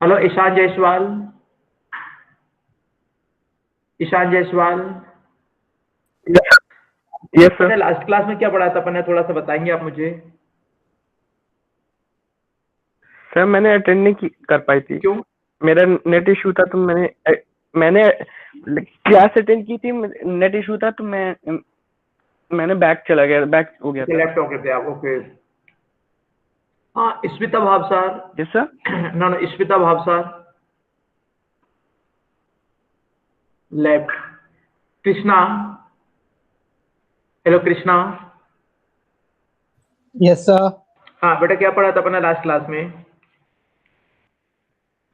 Hello Ishan Jaiswal. Ishan Jaiswal. Yes sir. अपने last class में क्या पढ़ा था अपन ने, थोड़ा सा बताएंगे आप मुझे? सर मैंने अटेंड नहीं कर पाई थी। क्यों? मेरा नेट इशू था, तो मैंने क्लास अटेंड की थी। नेट इशू था, तो मैंने बैक हो गया था। सिलेक्ट हो गए थे आप? ओके। हाँ, स्मिता भावसार। Yes sir. ना ना, Smita Bhavsar. Left. Krishna. Hello Krishna. Yes sir. हाँ बेटा, क्या पढ़ा था अपने लास्ट क्लास में?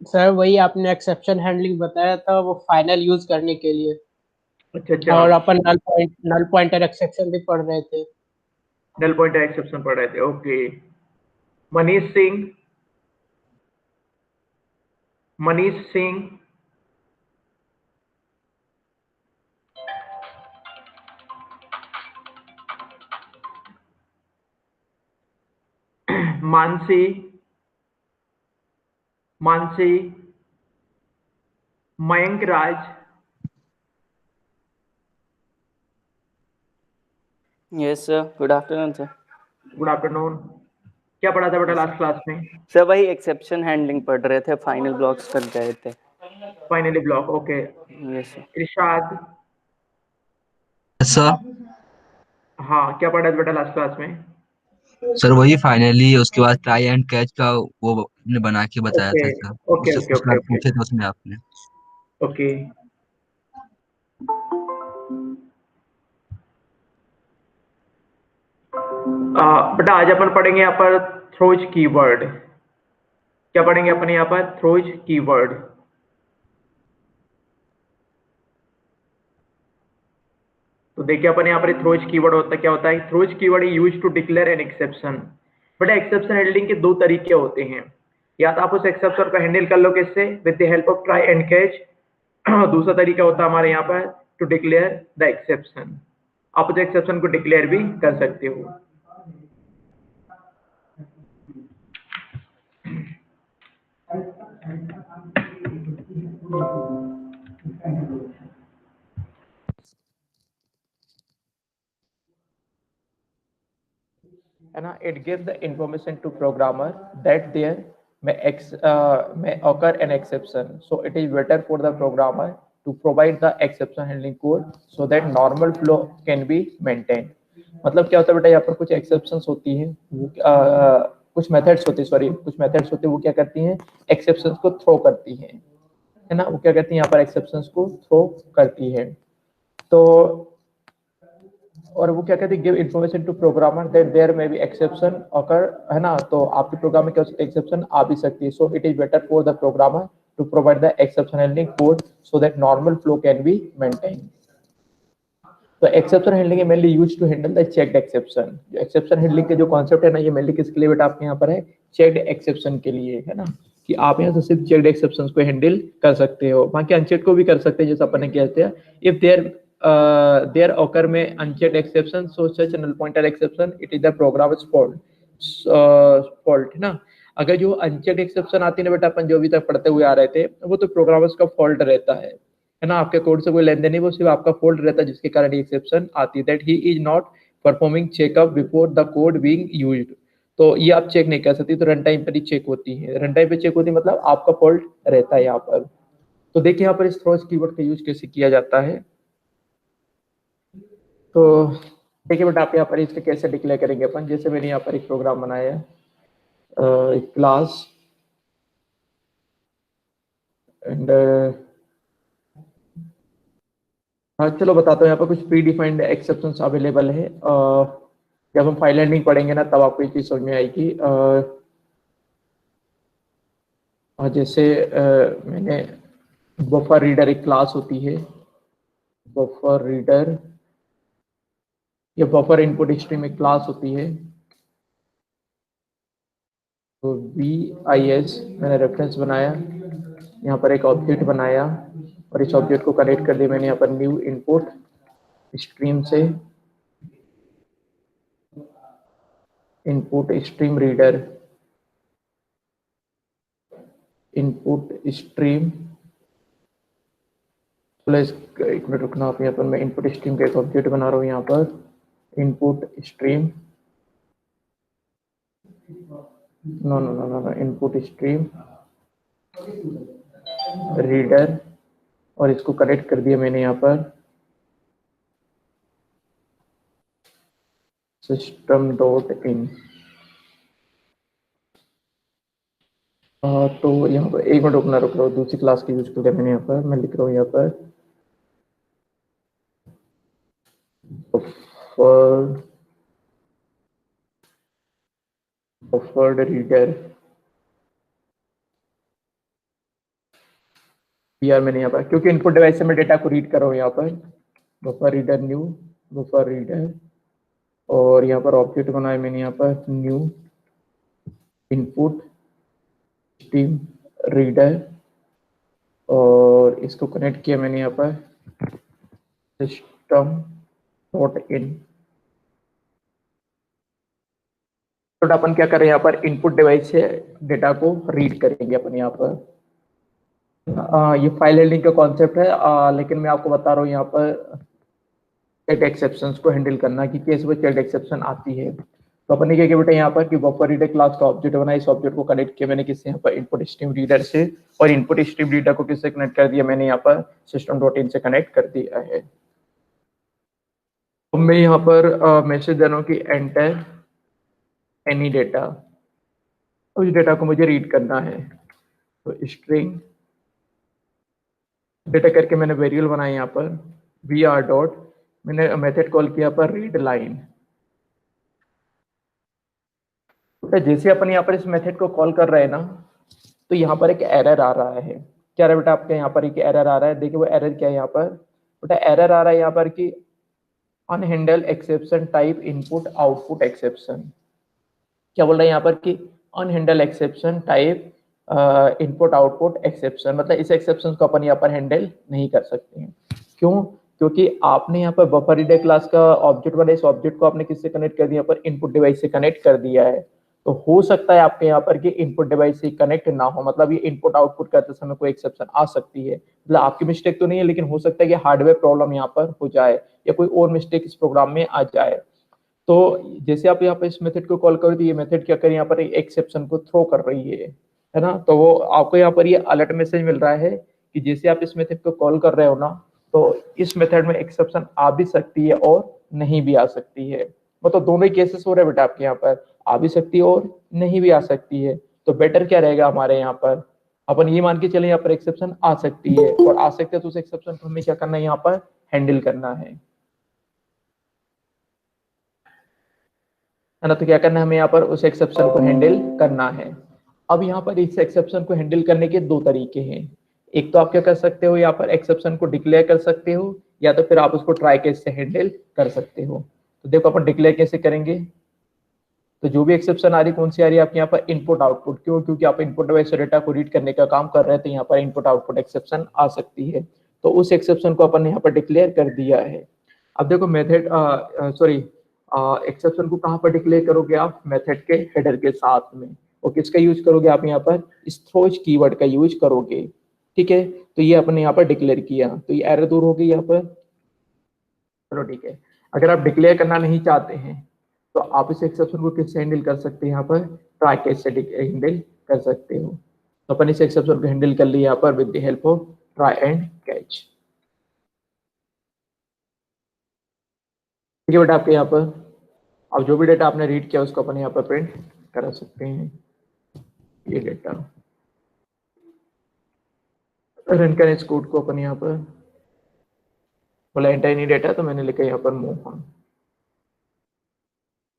सर वही आपने एक्सेप्शन हैंडलिंग बताया था, वो फाइनल यूज करने के लिए। अच्छा अच्छा। और अपन नल पॉइंटर एक्सेप्शन भी पढ़ रहे थे। नल पॉइंटर एक्सेप्शन पढ़ रहे थे, okay. Manish Singh. Manish Singh. Mansi. Mansi. Mayank Raj. Yes sir, good afternoon sir. Good afternoon. क्या पढ़ा था बेटा यस लास्ट क्लास में? सर, वही एक्सेप्शन हैंडलिंग पढ़ रहे थे, फाइनल ब्लॉक्स कर गए थे। Finally block, okay. Yes sir. Irshad. Sir. हाँ, क्या पढ़ा था बेटा लास्ट क्लास में? सर वही फाइनली उसके बाद ट्राई एंड कैच का वो आपने बना के बताया ओके था सर। ओके उससे ओके उसके ओके बाद ओके पूछे थे उसमें आपने। ओके। बेटा आज अपन पढ़ेंगे यहाँ पर थ्रोज कीवर्ड। क्या पढ़ेंगे अपन यहाँ पर? Throws keyword. तो देखिए अपन यहाँ पर थ्रोज कीवर्ड होता क्या होता है? Throws keyword use to declare an exception. बेटा एक्सेप्शन हैंडलिंग के दो तरीके होते हैं। या तो आप उस एक्सेप्शन को हैंडल कर लो किससे? With the help of try and catch. दूसरा तरीका होता है हमारे यहाँ पर टू डिक्लेयर द एक्सेप्शन। आप उस एक्सेप्शन को डिक्लेयर भी कर सकते हो। है ना? It gives the information to programmer that there may occur an exception, so it is better for the programmer to provide the exception handling code so that normal flow can be maintained. मतलब क्या होता है बेटा, यहाँ पर कुछ exceptions होती हैं, वो कुछ मेथड्स होती है, सॉरी कुछ मेथड्स होती है, वो क्या करती हैं? एक्सेप्शंस को थ्रो करती हैं। है ना? वो क्या करती हैं यहाँ पर? एक्सेप्शंस को थ्रो करती है। तो और वो क्या कहते हैं? Give information to programmer that there may be exception occur. है ना? तो आपके प्रोग्राम में क्या हो सकती है? एक्सेप्शन आ भी सकती है। So it is better for the programmer to provide the exception handling code so that normal flow can be maintain. तो एक्सेप्शन हैंडलिंग है mainly use to handle the checked exception. जो एक्सेप्शन हैंडलिंग के जो concept है ना, ये mainly किसके लिए बेटा? आपके यहाँ पर है चेक्ड एक्सेप्शन के लिए। है ना? कि आप यहाँ से सिर्फ चेक्ड एक्सेप्शंस को हैंडल कर सकते हो, बाकी अनचेक्ड को भी कर सकते हैं, जैसे अपन ने कहते हैं इफ देयर ऑकर में unchecked exception, so such null pointer exception it is the programmer's fault. है ना? अगर जो अनचेक्ड एक्सेप्शन आती है ना बेटा, अपन जो अभी तक पढ़ते हुए आ रहे थे, वो तो प्रोग्रामर्स का फॉल्ट रहता है ना? आपके कोड से कोई लेन देन नहीं, वो सिर्फ आपका फॉल्ट रहता है, जिसके कारण एक्सेप्शन आती है that he is not performing checkup before the code being used. तो ये आप चेक नहीं कर सकती, तो रन टाइम पर ही चेक होती है। रन टाइम पे चेक होती है मतलब आपका फॉल्ट रहता है यहाँ पर। तो देखिए यहाँ पर इस थ्रोज कीवर्ड का यूज कैसे किया जाता है। तो देखिए बेटा, आप यहाँ पर इससे कैसे डिक्लेयर करेंगे अपन? जैसे मैंने यहाँ पर एक प्रोग्राम बनाया है, एक क्लास एंड हाँ चलो बताता हूँ। यहाँ पर कुछ प्री डिफाइंड एक्सेप्शंस अवेलेबल है। जब हम फाइल हैंडलिंग पढ़ेंगे ना, तब आपको ये चीज समझ में आएगी। जैसे मैंने बफर रीडर एक क्लास होती है, बफर रीडर या बफर इनपुट स्ट्रीम एक क्लास होती है। तो BIS मैंने रेफरेंस बनाया, यहाँ पर एक ऑब्जेक्ट बनाया और इस ऑब्जेक्ट को कनेक्ट कर दिया मैंने यहाँ पर न्यू इनपुट स्ट्रीम से, input stream reader. Input stream plus, एक मिनट रुकना आप, यहाँ पर मैं इनपुट स्ट्रीम का एक ऑब्जेक्ट बना रहा हूँ यहाँ पर, input stream, no no no no no, input stream reader, और इसको कनेक्ट कर दिया मैंने यहाँ पर सिस्टम डॉट इन। तो यहाँ पर एक मिनट रुकना, रुक रहा हूँ, दूसरी क्लास की यूज कर लिया मैंने यहाँ पर, मैं लिख रहा हूँ यहाँ पर बफर्ड रीडर पीआर मैंने यहाँ पर, क्योंकि इनपुट डिवाइस से मैं डेटा को रीड कर रहा हूँ यहाँ पर, buffer reader new, buffer reader, और यहाँ पर ऑब्जेक्ट बनाया मैंने यहाँ पर न्यू इनपुट स्ट्रीम रीडर, और इसको कनेक्ट किया मैंने यहाँ पर सिस्टम डॉट इन। तो अपन क्या कर रहे हैं यहाँ पर, इनपुट डिवाइस से डेटा को रीड करेंगे अपन यहाँ पर। ये फाइल हैंडलिंग का कॉन्सेप्ट है, लेकिन मैं आपको बता रहा हूँ यहाँ पर चेक एक्सेप्शंस को हैंडल करना कि केस में चेक एक्सेप्शन आती है। तो अपन ने क्या किया बेटा यहाँ पर कि बफर रीडर क्लास का ऑब्जेक्ट बनाया, इस ऑब्जेक्ट को कनेक्ट किया मैंने किससे, यहाँ पर इनपुट स्ट्रीम रीडर से, और इनपुट स्ट्रीम रीडर को किससे कनेक्ट कर दिया मैंने, यहाँ पर सिस्टम डॉट इन से कनेक्ट कर दिया है। तो मैं यहाँ पर मैसेज दे रहा हूँ कि एंटर एनी डेटा, उस डेटा को मुझे रीड करना है। तो स्ट्रिंग डेटा करके मैंने वेरिएबल बनाया यहाँ पर vr डॉट, मैंने मेथड कॉल किया पर रीड लाइन। तो जैसे अपन यहाँ पर इस मेथड को कॉल कर रहे हैं ना, तो यहाँ पर एक एरर आ रहा है। क्या है बेटा आपके यहाँ पर एक एरर आ रहा है, देखिए वो एरर क्या है यहाँ पर बेटा, एरर आ रहा है यहाँ पर कि unhandled exception type input output exception. क्या बोल रहे हैं यहाँ पर कि unhandled exception type input output exception, मतलब इस एक्सेप्शन को अपन यहाँ पर हैंडल नहीं कर सकते हैं। क्यों? क्योंकि आपने यहाँ पर बफर रीडर क्लास का ऑब्जेक्ट बनाया, इस ऑब्जेक्ट को आपने किससे कनेक्ट कर दिया, यहाँ पर इनपुट डिवाइस से कनेक्ट कर दिया है। तो हो सकता है आपके यहाँ पर कि इनपुट डिवाइस से कनेक्ट ना हो, मतलब ये इनपुट आउटपुट करते समय कोई एक्सेप्शन आ सकती है। मतलब आपकी मिस्टेक तो नहीं है, लेकिन हो सकता है कि हार्डवेयर प्रॉब्लम यहाँ पर हो जाए या कोई और मिस्टेक इस प्रोग्राम में आ जाए। तो जैसे आप यहाँ पर इस मेथड को कॉल करो तो ये मेथड क्या करें, यहाँ पर एक्सेप्शन को थ्रो कर रही है ना। तो वो आपको यहाँ पर ये अलर्ट मैसेज मिल रहा है कि जैसे आप इस मेथड को कॉल कर रहे हो ना, तो इस मेथड में एक्सेप्शन आ भी सकती है और नहीं भी आ सकती है। मतलब दोनों ही केसेस हो रहे हैं बेटा आपके यहाँ पर, आ भी सकती है और नहीं भी आ सकती है। तो बेटर क्या रहेगा हमारे यहाँ पर, अपन ये मान के चले यहाँ पर एक्सेप्शन आ सकती है और आ सकते हैं, तो उस एक्सेप्शन को हमें क्या करना है, यहाँ पर हैंडल करना है ना। तो क्या करना है हमें यहाँ पर उस एक्सेप्शन को हैंडल करना है। अब यहाँ पर इस एक्सेप्शन को हैंडल करने के दो तरीके हैं। एक तो आप क्या कर सकते हो, यहाँ पर एक्सेप्शन को डिक्लेयर कर सकते हो, या तो फिर आप उसको ट्राई केस से हैंडल कर सकते हो। तो देखो अपन डिक्लेयर कैसे करेंगे। तो जो भी एक्सेप्शन आ रही, कौन सी आ रही है आपके यहाँ पर, इनपुट आउटपुट। क्यों? क्योंकि आप इनपुट डिवाइस से डेटा को रीड करने का काम कर रहे थे, यहाँ पर इनपुट आउटपुट एक्सेप्शन आ सकती है। तो उस एक्सेप्शन को अपन ने यहाँ पर डिक्लेयर कर दिया है। अब देखो मेथड एक्सेप्शन को कहाँ पर डिक्लेयर करोगे आप, मेथड के हेडर के साथ में। और किसका यूज करोगे आप यहाँ पर, थ्रोज कीवर्ड का यूज करोगे। ठीक है, तो ये अपने यहाँ पर डिक्लेयर किया, तो ये एरर दूर हो गई यहाँ पर। चलो ठीक है, अगर आप डिक्लेयर करना नहीं चाहते हैं तो आप इस एक्सेप्शन को किससे हैंडल कर सकते हैं, यहाँ पर ट्राई कैच से हैंडल कर सकते हो। तो अपन इस एक्सेप्शन को हैंडल कर लिया यहाँ पर with the help of try and catch. ठीक है बेटा, आपके यहाँ पर अब जो भी डेटा आपने रीड किया उसको अपन यहाँ पर प्रिंट करा सकते हैं। ये डेटा रन करें, इस कोड को अपन यहाँ पर बोला एंटर एनी डेटा, तो मैंने लिखा यहाँ पर मोहन।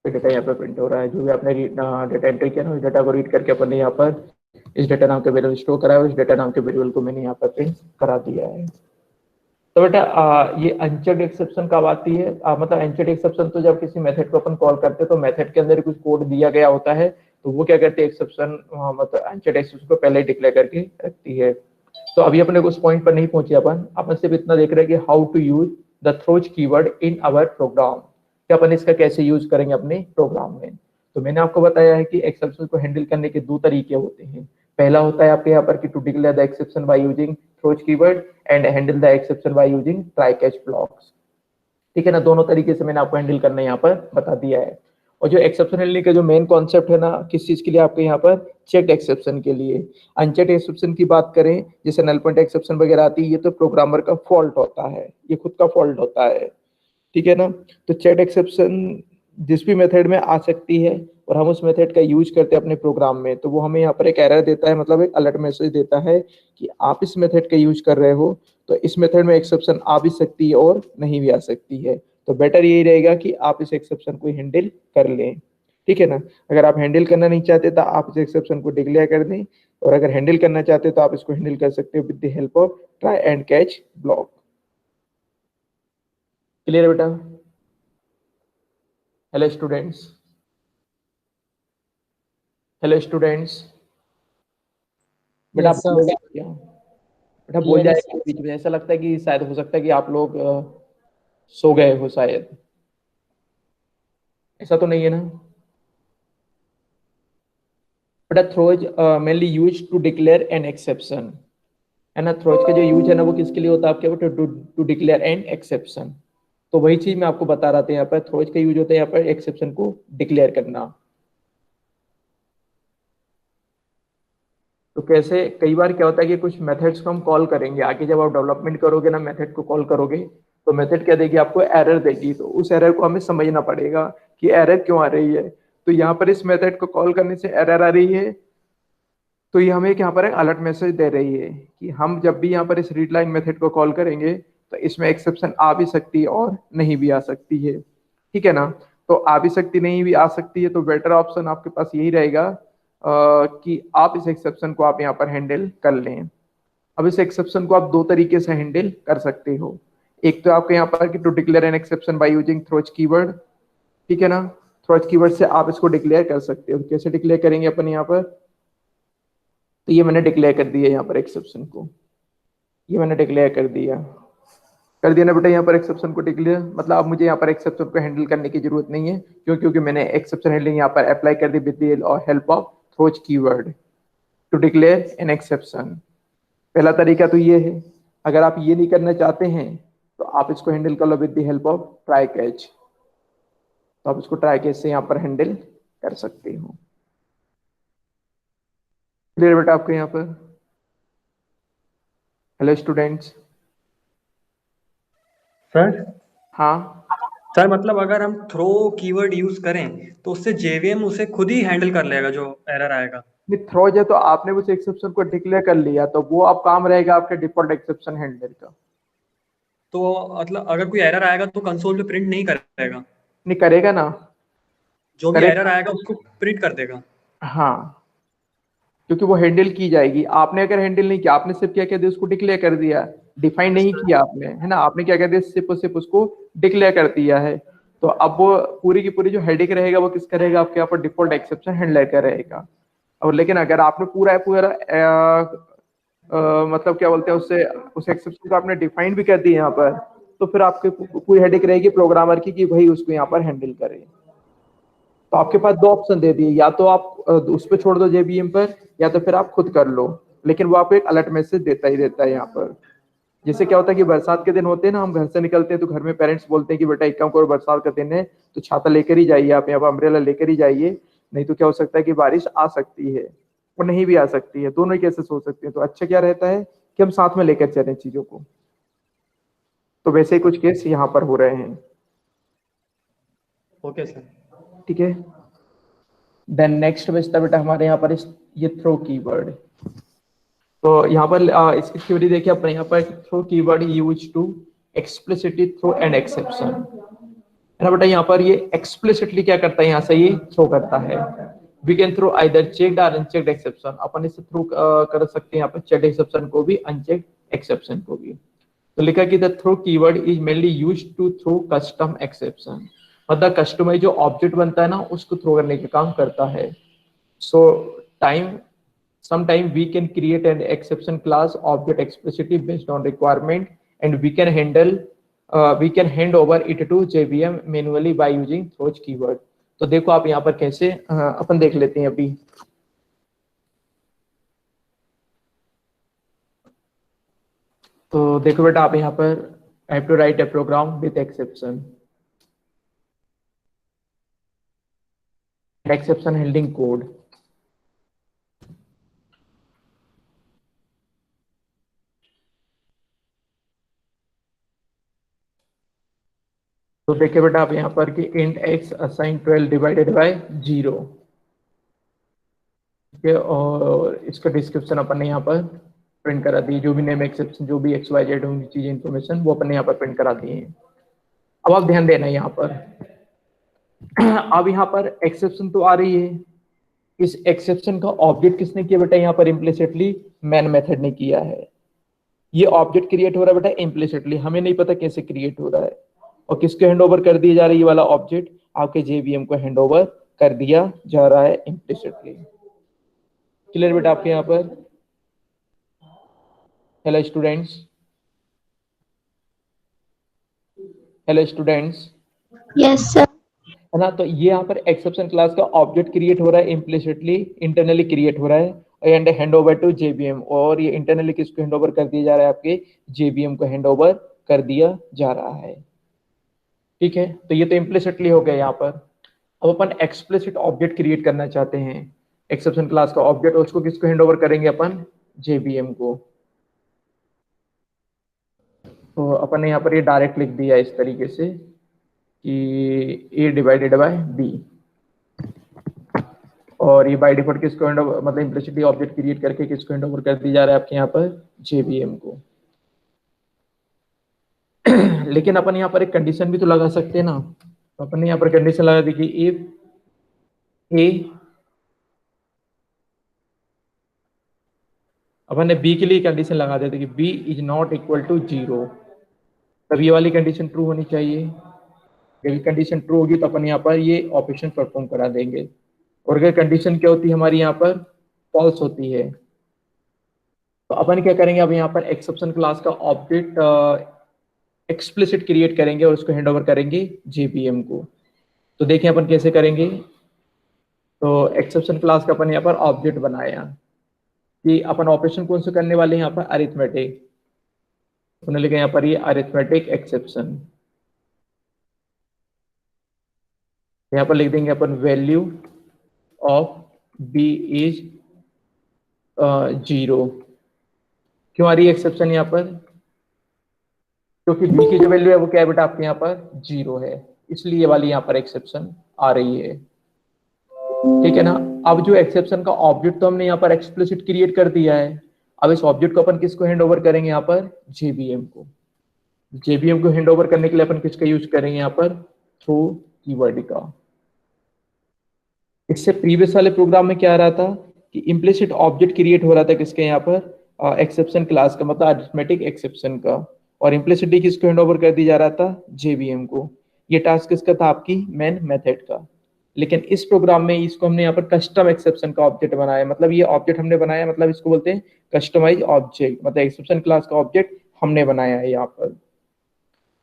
डेटा यहाँ पर प्रिंट हो रहा है। जो भी आपने डेटा एंटर किया ना, उस डेटा को रीड करके अपन ने यहाँ पर इस डेटा नाम के वेरिएबल स्टोर करा है, और इस डेटा नाम के वेरिएबल को मैंने यहाँ पर प्रिंट करा दिया है। तो बेटा ये अनचेक्ड एक्सेप्शन कब आती है, मतलब अनचेक्ड एक्सेप्शन तो जब किसी मेथड को अपन कॉल करते हैं तो मेथड के अंदर कुछ कोड दिया गया होता है, तो वो क्या करते हैं, एक्सेप्शन मतलब अनचेक्ड एक्सेप्शन को पहले ही डिक्लेयर करके रखती है। तो अभी अपने उस पॉइंट पर नहीं पहुंचे, अपन सिर्फ इतना देख रहे हैं कि how to use the throws keyword in our program, कि अपन इसका कैसे यूज करेंगे अपने प्रोग्राम में। तो मैंने आपको बताया है कि एक्सेप्शन को हैंडल करने के दो तरीके होते हैं। पहला होता है आपके यहाँ पर कि to declare the exception by using throws keyword and handle the exception by using try catch blocks. ठीक है ना, दोनों तरीके से मैंने आपको हैंडल करना यहाँ पर बता दिया है। और जो एक्सेप्शन हैंडलिंग का जो मेन कॉन्सेप्ट है ना, किस चीज के लिए आपके यहाँ पर, चेक्ड एक्सेप्शन के लिए। अनचेक्ड एक्सेप्शन की बात करें, जैसे नल पॉइंट एक्सेप्शन वगैरह आती है, ये तो प्रोग्रामर का फॉल्ट होता है, ये खुद का फॉल्ट होता है। ठीक है ना, तो चेक्ड एक्सेप्शन जिस भी मेथड में आ सकती है और हम उस मेथड का यूज करते हैं अपने प्रोग्राम में, तो वो हमें यहाँ पर एक एरर देता है, मतलब एक अलर्ट मैसेज देता है कि आप इस मेथड का यूज कर रहे हो, तो इस मेथड में एक्सेप्शन आ भी सकती है और नहीं भी आ सकती है। तो बेटर यही रहेगा कि आप इस एक्सेप्शन को हैंडल कर लें। ठीक है ना, अगर आप हैंडल करना नहीं चाहते तो आप इस एक्सेप्शन को डिक्लेयर कर दें, और अगर हैंडल करना चाहते तो आप इसको हैंडल कर सकते हो with the help of try and catch block. Clear है बेटा? Hello students, hello students. बेटा Yes, आप sir. लोग क्या बेटा बोल Clear है जाए बीच में, ऐसा लगता है कि शायद हो सकता है कि आप लोग सो गए हो शायद, ऐसा तो नहीं है ना? बेटा throws mainly use to declare an exception, है ना। थ्रोज का जो यूज है ना वो किसके लिए होता है आपके बेटा, टू डिक्लेयर एन एक्सेप्शन। तो वही चीज मैं आपको बता रहा था, यहाँ पर थ्रोज का यूज होता है यहाँ पर एक्सेप्शन को डिक्लेयर करना। तो कैसे, कई बार क्या होता है कि कुछ मेथड्स को हम कॉल करेंगे आगे, जब आप डेवलपमेंट करोगे ना, मेथड को कॉल करोगे तो मेथड क्या देगी आपको, एरर देगी। तो उस एरर को हमें समझना पड़ेगा कि एरर क्यों आ रही है। तो यहाँ पर इस मेथड को कॉल करने से एरर आ रही है, तो ये हमें यहाँ पर एक अलर्ट मैसेज दे रही है कि हम जब भी यहाँ पर इस रीड लाइन मेथड को कॉल करेंगे तो इसमें एक्सेप्शन आ भी सकती है और नहीं भी आ सकती है। ठीक है ना, तो आ भी सकती, नहीं भी आ सकती है, तो बेटर ऑप्शन आपके पास यही रहेगा कि आप इस एक्सेप्शन को आप यहाँ पर हैंडल कर लें। अब इस एक्सेप्शन को आप दो तरीके से हैंडल कर सकते हो। एक तो आपके यहाँ पर कि to declare an exception by using throws keyword. ठीक है ना, थ्रोज कीवर्ड से आप इसको डिक्लेयर कर सकते हो। कैसे डिक्लेयर करेंगे अपन यहाँ पर, तो ये मैंने डिक्लेयर कर दिया यहाँ पर एक्सेप्शन को, ये मैंने डिक्लेयर कर दिया ना बेटा यहाँ पर एक्सेप्शन को डिक्लेयर। मतलब अब मुझे यहाँ पर एक्सेप्शन को हैंडल करने की जरूरत नहीं है, क्यों, क्योंकि मैंने एक्सेप्शन हैंडलिंग यहाँ पर अप्लाई कर दी with the help of throws keyword to declare an exception. पहला तरीका तो ये है। अगर आप ये नहीं करना चाहते हैं तो आप इसको हैंडल कर लो with the help of try catch. तो आप इसको ट्राई कैच से यहाँ पर हैंडल कर सकते हो। क्लियर बेटा आपको यहाँ पर? Hello students. सर हाँ सर मतलब अगर हम थ्रो कीवर्ड यूज करें तो उससे जेवीएम उसे खुद ही हैंडल कर लेगा जो एरर आएगा। नहीं, थ्रोज है तो आपने उस एक्सेप्शन को डिक्लेयर कर लिया, तो वो अब काम रहेगा आपके डिफॉल्ट एक्सेप्शन हैंडलर का। तो मतलब अगर कोई एरर आएगा तो कंसोल पे प्रिंट नहीं करेगा, नहीं करेगा ना, जो भी करेगा। एरर आएगा उसको प्रिंट कर देगा। हाँ, क्योंकि वो हैंडल की जाएगी। आपने अगर हैंडल नहीं किया, आपने सिर्फ क्या कर दिया, उसको डिक्लेयर कर दिया, डिफाइन नहीं किया आपने, है ना। आपने क्या कर दिया, सिर्फ और सिर्फ उसको डिक्लेयर कर दिया है। तो अब वो पूरी की पूरी जो हेडिंग रहेगा वो किसका रहेगा, आपके यहाँ पर डिफॉल्ट एक्सेप्शन हैंडलर का रहेगा। और लेकिन अगर आपने पूरा पूरा मतलब क्या बोलते हैं, उससे उस एक्सेप्शन को आपने डिफाइन भी कर दिया यहाँ पर, तो फिर आपकी पूरी हेडिंग रहेगी प्रोग्रामर की कि भाई उसको यहाँ पर हैंडल करे। तो आपके पास दो ऑप्शन दे दिए, या तो आप उस पर छोड़ दो जेबीएम पर, या तो फिर आप खुद कर लो। लेकिन वो आपको एक अलर्ट मैसेज देता ही देता है यहाँ पर। जैसे क्या होता है कि बरसात के दिन होते हैं ना, हम घर से निकलते हैं तो घर में पेरेंट्स बोलते हैं कि बेटा एक काम करो, बरसात का दिन है तो छाता लेकर ही जाइए, आप यहाँ पर अम्ब्रेला लेकर ही जाइए, नहीं तो क्या हो सकता है कि बारिश आ सकती है और नहीं भी आ सकती है, दोनों ही केसेस हो सकते हैं। तो अच्छा क्या रहता है कि हम साथ में लेकर चलें चीजों को। तो वैसे ही कुछ केस यहाँ पर हो रहे हैं। Okay sir. ठीक है, देन नेक्स्ट बचता बेटा हमारे यहाँ पर ये थ्रो कीवर्ड। तो यहाँ पर इसकी थ्योरी देखिए अपने यहाँ पर, throw keyword use to explicitly throw an exception, है ना बेटा। यहाँ पर ये एक्सप्लिसिटली क्या करता है, यहाँ से ये थ्रो करता है। We can throw either checked or unchecked exception, अपन इसे थ्रो कर सकते हैं यहाँ पर चेक्ड एक्सेप्शन को भी, अनचेक्ड एक्सेप्शन को भी। तो लिखा कि the throw keyword is mainly used to throw custom exception, मतलब कस्टमाइज जो ऑब्जेक्ट बनता है ना उसको थ्रो करने का काम करता है। सो sometime we can create an exception class object explicitly based on requirement, and we can hand over it to JVM manually by using throws keyword। तो देखो आप यहाँ पर कैसे अपन देख लेते हैं अभी। तो देखो बेटा आप यहाँ पर I have to write a program with exception handling code. तो देखिए बेटा आप यहाँ पर कि int x assign 12 divided by 0, ठीक है, और इसका डिस्क्रिप्शन अपन ने यहाँ पर प्रिंट करा दी, जो भी नेम एक्सेप्शन जो भी एक्स वाई जेड होंगी चीजें इन्फॉर्मेशन वो अपन ने यहाँ पर प्रिंट करा दी है। अब आप ध्यान देना यहाँ पर अब यहाँ पर एक्सेप्शन तो आ रही है, इस एक्सेप्शन का ऑब्जेक्ट किसने किया बेटा, यहाँ पर इम्प्लिसिटली मैन मेथड ने किया है। ये ऑब्जेक्ट क्रिएट हो रहा है बेटा इम्प्लिसिटली, हमें नहीं पता कैसे क्रिएट हो रहा है, और किसको हैंड ओवर कर दिया जा रहा है, ये वाला ऑब्जेक्ट आपके जेवीएम को हैंड ओवर कर दिया जा रहा है इम्प्लिसिटली। क्लियर बेटा आपके यहाँ पर? Hello students, hello students, yes sir. है ना। तो ये यहाँ पर एक्सेप्शन क्लास का ऑब्जेक्ट क्रिएट हो रहा है इम्प्लिसिटली, इंटरनली क्रिएट हो रहा है and hand over to JVM, और ये इंटरनली किसको हैंड ओवर कर दिया जा रहा है, आपके जेवीएम को हैंड ओवर कर दिया जा रहा है। ठीक है, तो ये तो इम्प्लिसिटली हो गया यहाँ पर। अब अपन एक्सप्लिसिट ऑब्जेक्ट क्रिएट करना चाहते हैं, एक्सेप्शन क्लास का ऑब्जेक्ट, उसको किसको हैंड ओवर करेंगे अपन, जेवीएम को। तो अपन ने यहाँ पर ये डायरेक्ट लिख दिया इस तरीके से कि a डिवाइडेड बाय b, और ये बाय डिफॉल्ट किसको हैंड ओवर, मतलब इम्प्लिसिटली ऑब्जेक्ट क्रिएट करके किसको हैंड ओवर कर दी जा रहा है आपके यहाँ पर, जेवीएम को। लेकिन अपन यहाँ पर एक कंडीशन भी तो लगा सकते हैं ना, तो अपन ने यहाँ पर कंडीशन लगा दी कि इफ a, अपन ने b के लिए कंडीशन लगा देते कि b is not equal to 0, तब ये वाली कंडीशन ट्रू होनी चाहिए। यदि कंडीशन ट्रू होगी तो अपन यहाँ पर ये ऑपरेशन परफॉर्म करा देंगे, और अगर कंडीशन क्या होती है हमारी यहाँ पर फॉल्स होती है, तो अपन क्या करेंगे, अब यहाँ पर एक्सेप्शन क्लास का ऑब्जेक्ट एक्सप्लिसिट क्रिएट करेंगे और उसको हैंड ओवर करेंगे जेवीएम को। तो देखें अपन कैसे करेंगे। तो एक्सेप्शन क्लास का अपन यहाँ पर ऑब्जेक्ट बनाया कि अपन ऑपरेशन कौन से करने वाले हैं, यहाँ पर अरिथमेटिक, उन्होंने लिखा यहाँ पर ये अरिथमेटिक एक्सेप्शन। यहाँ पर लिख देंगे अपन वैल्यू ऑफ b इज 0। क्यों आ रही है एक्सेप्शन यहाँ पर, क्योंकि b की जो वैल्यू है वो क्या है बेटा आपके यहाँ पर 0 है, इसलिए ये वाली यहाँ पर एक्सेप्शन आ रही है। ठीक है ना। अब जो एक्सेप्शन का ऑब्जेक्ट तो हमने यहाँ पर एक्सप्लिसिट क्रिएट कर दिया है, अब इस ऑब्जेक्ट को अपन किसको हैंड ओवर करेंगे, यहाँ पर जेवीएम को। जेवीएम को हैंड ओवर करने के लिए अपन किसका यूज करेंगे, यहाँ पर थ्रो कीवर्ड का। इससे प्रीवियस वाले प्रोग्राम में क्या आ रहा था कि इम्प्लिसिट ऑब्जेक्ट क्रिएट हो रहा था किसके, यहाँ पर एक्सेप्शन क्लास का, मतलब अरिथमेटिक एक्सेप्शन का, और इम्प्लिसिटली किसको हैंड ओवर कर दिया जा रहा था, जेवीएम को। ये टास्क किसका था, आपकी मेन मेथड का। लेकिन इस प्रोग्राम में इसको हमने यहाँ पर कस्टम एक्सेप्शन का ऑब्जेक्ट बनाया, मतलब ये ऑब्जेक्ट हमने बनाया, मतलब इसको बोलते हैं कस्टमाइज ऑब्जेक्ट, मतलब एक्सेप्शन क्लास का ऑब्जेक्ट हमने बनाया है यहाँ पर।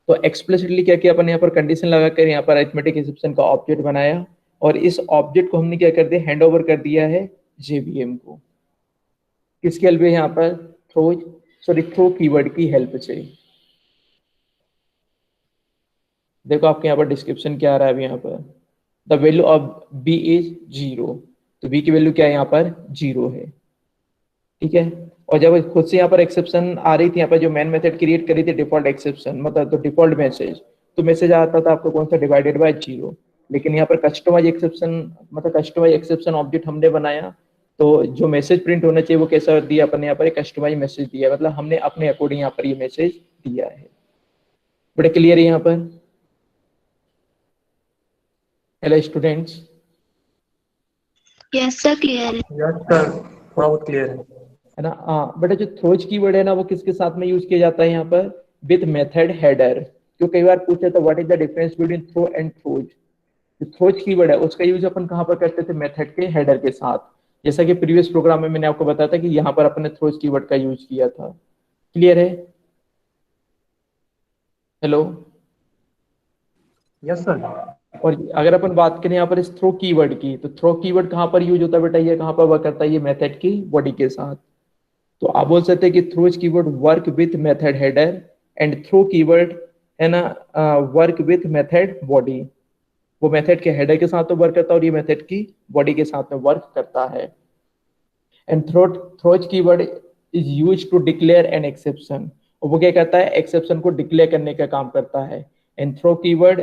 तो एक्सप्लिसिटली क्या किया अपन, यहाँ पर कंडीशन लगाकर यहाँ पर अरिथमेटिक एक्सेप्शन का ऑब्जेक्ट बनाया, और इस ऑब्जेक्ट को हमने क्या कर दिया, हैंड ओवर कर दिया है जेवीएम को। किसकी हेल्प है, यहाँ पर थ्रो कीवर्ड की हेल्प से। देखो आपके यहाँ पर डिस्क्रिप्शन क्या आ रहा है अभी यहाँ पर, the value of b is 0, तो b की वैल्यू क्या है, यहाँ पर 0 है। ठीक है, और जब खुद से यहाँ पर एक्सेप्शन आ रही थी, यहाँ पर जो मैन मेथड क्रिएट करी थी डिफॉल्ट एक्सेप्शन, मतलब तो डिफॉल्ट मैसेज, तो मैसेज आता था आपको कौन सा, डिवाइडेड बाय 0। लेकिन यहाँ पर कस्टमाइज एक्सेप्शन, मतलब कस्टमाइज एक्सेप्शन ऑब्जेक्ट हमने बनाया, तो जो मैसेज प्रिंट होना चाहिए वो कैसा दिया अपन ने, यहाँ पर एक कस्टमाइज मैसेज दिया, मतलब हमने अपने अकॉर्डिंग यहाँ पर ये मैसेज दिया है। बड़ा क्लियर है यहाँ पर? Hello students. Yes sir, clear है। यस सर, थोड़ा बहुत क्लियर है ना। हाँ बेटा, जो थ्रोज कीवर्ड है ना वो किसके साथ में यूज किया जाता है, यहाँ पर विद मेथड हेडर। क्यों कई बार पूछा था what is the difference between throw and throws. जो थ्रोज कीवर्ड है उसका यूज अपन कहाँ पर करते थे, मेथड के हेडर के साथ। जैसा कि प्रीवियस प्रोग्राम में मैंने आपको बताया था कि यहाँ पर अपने थ्रोज कीवर्ड का यूज किया था। क्लियर है? हेलो। Yes sir. और अगर अपन बात करें यहाँ पर इस थ्रो कीवर्ड की, तो थ्रो कीवर्ड कहाँ पर यूज होता है बेटा, ये कहाँ पर वर्क करता है, ये मेथड की बॉडी के साथ। तो आप बोल सकते हैं कि throws keyword work with method header and throw keyword है ना वर्क विथ मेथड बॉडी। वो मेथड के हेडर के साथ तो वर्क करता है और ये मेथड की बॉडी के साथ में वर्क करता है। And throws keyword is use to declare an exception, और वो क्या करता है, एक्सेप्शन को डिक्लेयर करने का काम करता है। And throw keyword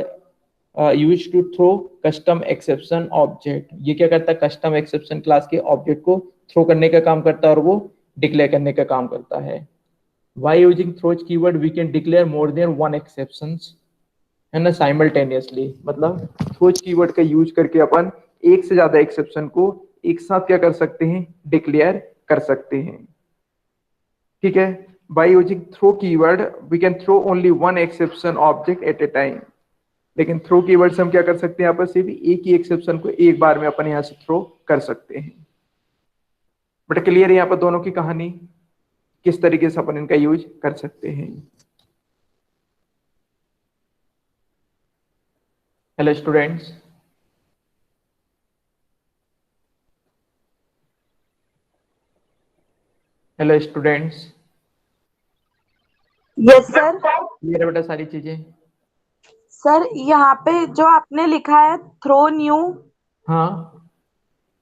use to throw custom exception object, ये क्या करता है, कस्टम एक्सेप्शन क्लास के ऑब्जेक्ट को थ्रो करने का काम करता है और वो डिक्लेयर करने का काम करता है। By using throws keyword we can declare more than one exceptions है ना साइमल्टेनियसली, मतलब थ्रोज कीवर्ड का यूज करके अपन एक से ज्यादा एक्सेप्शन को एक साथ क्या कर सकते हैं, डिक्लेयर कर सकते हैं। ठीक है, by using throw keyword we can throw only one exception object at a time, लेकिन थ्रो कीवर्ड से हम क्या कर सकते हैं, यहाँ पर सिर्फ एक ही एक्सेप्शन को एक बार में अपन यहाँ से थ्रो कर सकते हैं। बट क्लियर है यहाँ पर दोनों की कहानी, किस तरीके से अपन इनका यूज कर सकते हैं। Hello students, hello students, yes sir. Clear है बेटा सारी चीजें? सर यहाँ पे जो आपने लिखा है थ्रो न्यू, हाँ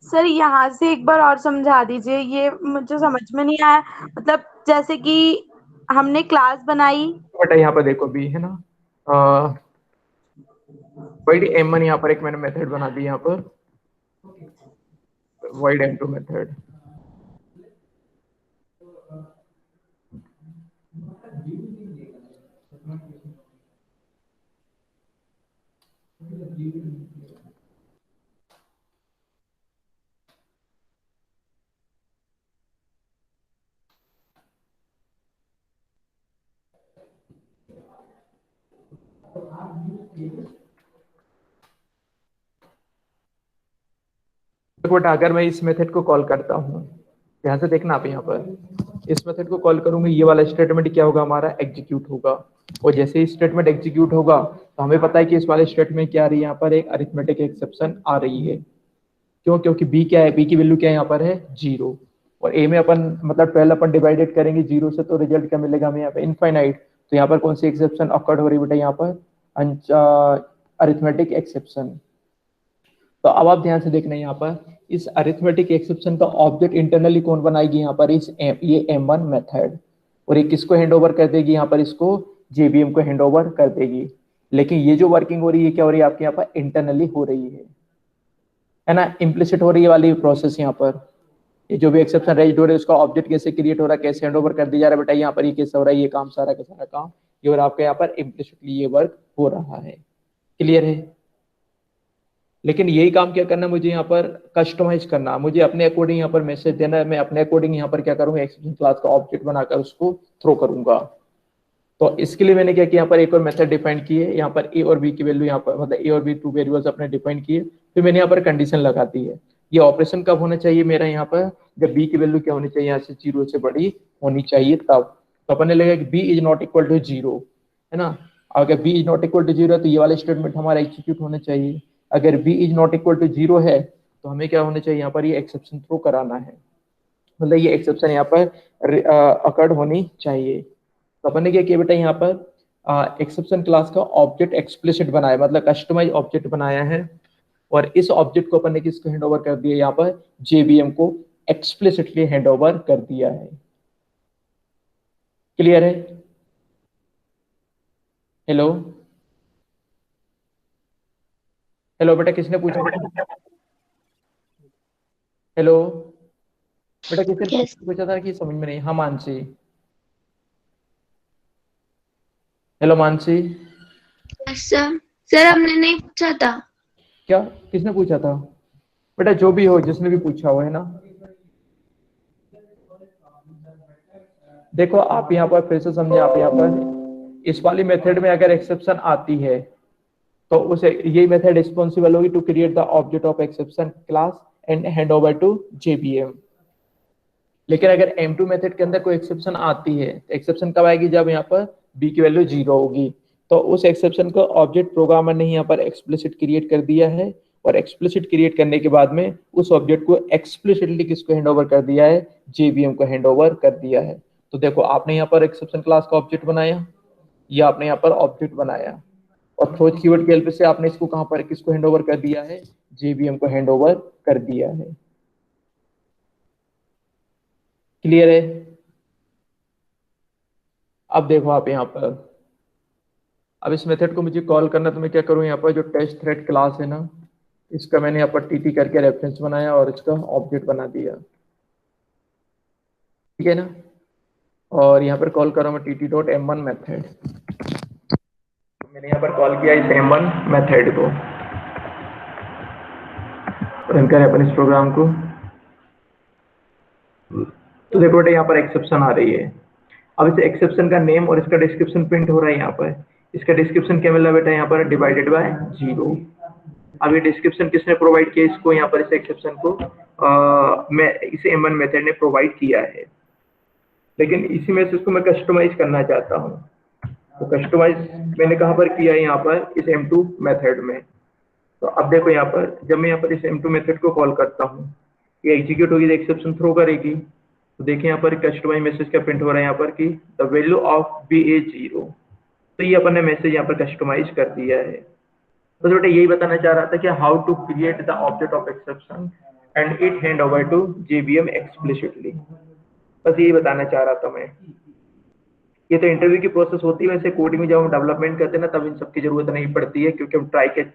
सर यहाँ से एक बार और समझा दीजिए, ये मुझे समझ में नहीं आया। मतलब जैसे कि हमने क्लास बनाई, बेटा यहाँ पर देखो भी है ना, void m1 यहाँ पर एक मैंने मेथड बना दी, यहाँ पर void m2 मेथड। बट अगर मैं इस मेथड को कॉल करता हूँ, ध्यान से देखना आप, यहाँ पर इस मेथड को कॉल करूंगी, ये वाला स्टेटमेंट क्या होगा, हमारा एग्जीक्यूट होगा। और जैसे ही स्टेटमेंट एग्जीक्यूट होगा तो हमें पता है कि इस वाले स्टेटमेंट क्या आ रही है, यहाँ पर एक अरिथमेटिक एक्सेप्शन आ रही है। क्यों? क्योंकि बी क्या है, बी की वैल्यू क्या है, यहाँ पर है 0, और ए में अपन मतलब 12 अपन डिवाइडेड करेंगे 0 से, तो रिजल्ट क्या मिलेगा हमें यहाँ पे, इनफाइनाइट। तो यहाँ पर कौन सी एक्सेप्शन अकर्ड हो रही है बेटा, यहाँ पर अरिथमेटिक एक्सेप्शन। तो अब आप ध्यान से देखना, यहाँ पर इस अरिथमेटिक एक्सेप्शन का ऑब्जेक्ट इंटरनली कौन बनाएगी, यहाँ पर ये m1 मेथड, और ये किसको हैंड ओवर कर देगी, यहाँ पर इसको JVM को हैंड ओवर कर देगी। लेकिन ये जो वर्किंग हो रही है क्या हो रही है, आपके यहाँ पर इंटरनली हो रही है ना, इम्प्लिसिट हो रही है वाली प्रोसेस। यहाँ पर ये जो भी एक्सेप्शन रेज्ड हो रहा है उसका ऑब्जेक्ट कैसे क्रिएट हो रहा है, कैसे हैंड ओवर कर दिया जा रहा है बेटा, यहाँ पर ये कैसे हो रहा है, ये काम सारा का सारा काम ये, और आपके यहाँ पर इम्प्लिसिटली ये वर्क हो रहा है। क्लियर है? लेकिन यही काम क्या करना है मुझे, यहाँ पर कस्टमाइज करना, मुझे अपने अकॉर्डिंग यहाँ पर मैसेज देना है। मैं अपने अकॉर्डिंग यहाँ पर क्या करूंगा, एक्सेप्शन क्लास का ऑब्जेक्ट बनाकर उसको थ्रो करूंगा। तो इसके लिए मैंने क्या किया, यहाँ पर एक और मेथड डिफाइन की है, यहाँ पर ए और बी की वैल्यू, यहाँ पर मतलब ए और बी 2 वेरिएबल्स अपने डिफाइन किए, फिर मैंने यहाँ पर कंडीशन लगा दी है। ये ऑपरेशन कब होना चाहिए मेरा, यहाँ पर जब बी की वैल्यू क्या होनी चाहिए, यहाँ से 0 से बड़ी होनी चाहिए तब। तो अपन ने लगा कि B is not equal to 0 है ना, अगर B is not equal to 0 तो ये वाला स्टेटमेंट हमारा एग्जीक्यूट होना चाहिए। अगर b is not equal to 0 है तो हमें क्या होना चाहिए, यहाँ पर ये एक्सेप्शन थ्रो कराना है, मतलब ये एक्सेप्शन यहाँ पर अकर्ड होनी चाहिए। तो अपन ने क्या किया बेटा, यहाँ पर एक्सेप्शन क्लास का ऑब्जेक्ट एक्सप्लिसिट बनाया, मतलब कस्टमाइज ऑब्जेक्ट बनाया है, और इस ऑब्जेक्ट को अपन ने किसको हैंड ओवर कर दिया, यहाँ पर JVM को एक्सप्लिसिटली हैंड ओवर कर दिया है। क्लियर है? हेलो हेलो बेटा, किसने पूछा बेटा? हेलो बेटा, किसने Yes. पूछा था कि समझ में नहीं? हाँ Mansi, hello Mansi, Yes, sir. Sir हमने नहीं पूछा था। क्या किसने पूछा था बेटा? जो भी हो, जिसने भी पूछा हो, है ना। देखो आप यहाँ पर फिर से समझे, आप यहाँ पर इस वाली मेथड में अगर एक्सेप्शन आती है तो उसे ये मेथड रिस्पॉन्सिबल होगी to create the object of exception class and hand over to JVM। लेकिन अगर M2 मेथड के अंदर कोई एक्सेप्शन आती है, तो एक्सेप्शन कब आएगी, जब यहाँ पर b की वैल्यू 0 होगी। तो उस एक्सेप्शन को ऑब्जेक्ट प्रोग्रामर ने यहाँ पर एक्सप्लिसिट क्रिएट कर दिया है, और एक्सप्लिसिट क्रिएट करने के बाद में उस ऑब्जेक्ट को एक्सप्लिसिटली किसको हैंड ओवर कर दिया है, JVM को हैंड ओवर कर दिया है। तो देखो आपने यहाँ पर एक्सेप्शन क्लास का ऑब्जेक्ट बनाया, या आपने यहाँ पर ऑब्जेक्ट बनाया, और थ्रो कीवर्ड की हेल्प से आपने इसको कहाँ पर किसको हैंड ओवर कर दिया है, JVM को हैंड ओवर कर दिया है। क्लियर है? अब देखो आप यहाँ पर, अब इस मेथड को मुझे कॉल करना, तो मैं क्या करूँ, यहाँ पर जो टेस्ट थ्रेड क्लास है ना, इसका मैंने यहाँ पर TT करके रेफरेंस बनाया और इसका ऑब्जेक्ट बना दिया, ठीक है ना। और यहाँ पर कॉल करो मैं TT.m1 मेथड, मैंने यहाँ पर कॉल किया इस m1 मेथड को। रन करें अपन इस प्रोग्राम को, तो देखो बेटा यहाँ पर एक्सेप्शन आ रही है। अब इस एक्सेप्शन का नेम और इसका डिस्क्रिप्शन प्रिंट हो रहा है यहाँ पर। इसका डिस्क्रिप्शन क्या मिला बेटा यहाँ पर, डिवाइडेड बाय 0। अब ये डिस्क्रिप्शन किसने प्रोवाइड किया, इसको यहाँ पर इस एक्सेप्शन को मैं इसे m1 मेथड ने प्रोवाइड किया है, लेकिन इसी में से इसको मैं कस्टमाइज करना चाहता हूँ। तो कस्टमाइज मैंने कहाँ पर किया है, यहाँ पर इस m2 मेथड में। तो अब देखो यहाँ पर जब मैं यहाँ पर इस m2 मेथड को कॉल करता हूँ, ये एग्जीक्यूट होगी, एक्सेप्शन थ्रो करेगी। तो देखिए यहाँ पर कस्टमाइज मैसेज क्या प्रिंट हो रहा है यहाँ पर कि the value of B is 0। तो ये अपन ने मैसेज यहाँ पर कस्टमाइज कर दिया है। तो बेटा यही बताना चाह रहा था कि how to create the object of exception and it hand over to JVM explicitly, बस यही बताना चाह रहा था मैं। ये तो इंटरव्यू की प्रोसेस होती है, वैसे कोडिंग में जब हम डेवलपमेंट करते हैं ना, तब इन सब की जरूरत नहीं पड़ती है, क्योंकि हम ट्राई कैच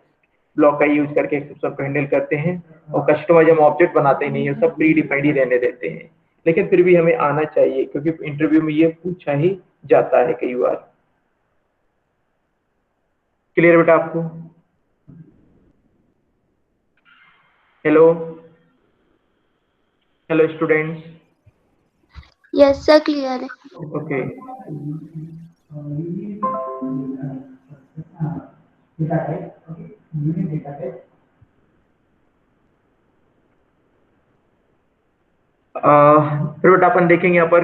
ब्लॉक का यूज करके एक्सेप्शन को हैंडल करते हैं, और कस्टमाइज हम ऑब्जेक्ट बनाते ही नहीं है, सब प्री डिफाइंड ही रहने देते हैं। लेकिन फिर भी हमें आना चाहिए, क्योंकि इंटरव्यू में ये पूछा ही जाता है कई बार। क्लियर बेटा आपको? Hello hello students. Yes sir, clear है। ओके, फिर बेटा अपन देखेंगे यहाँ पर,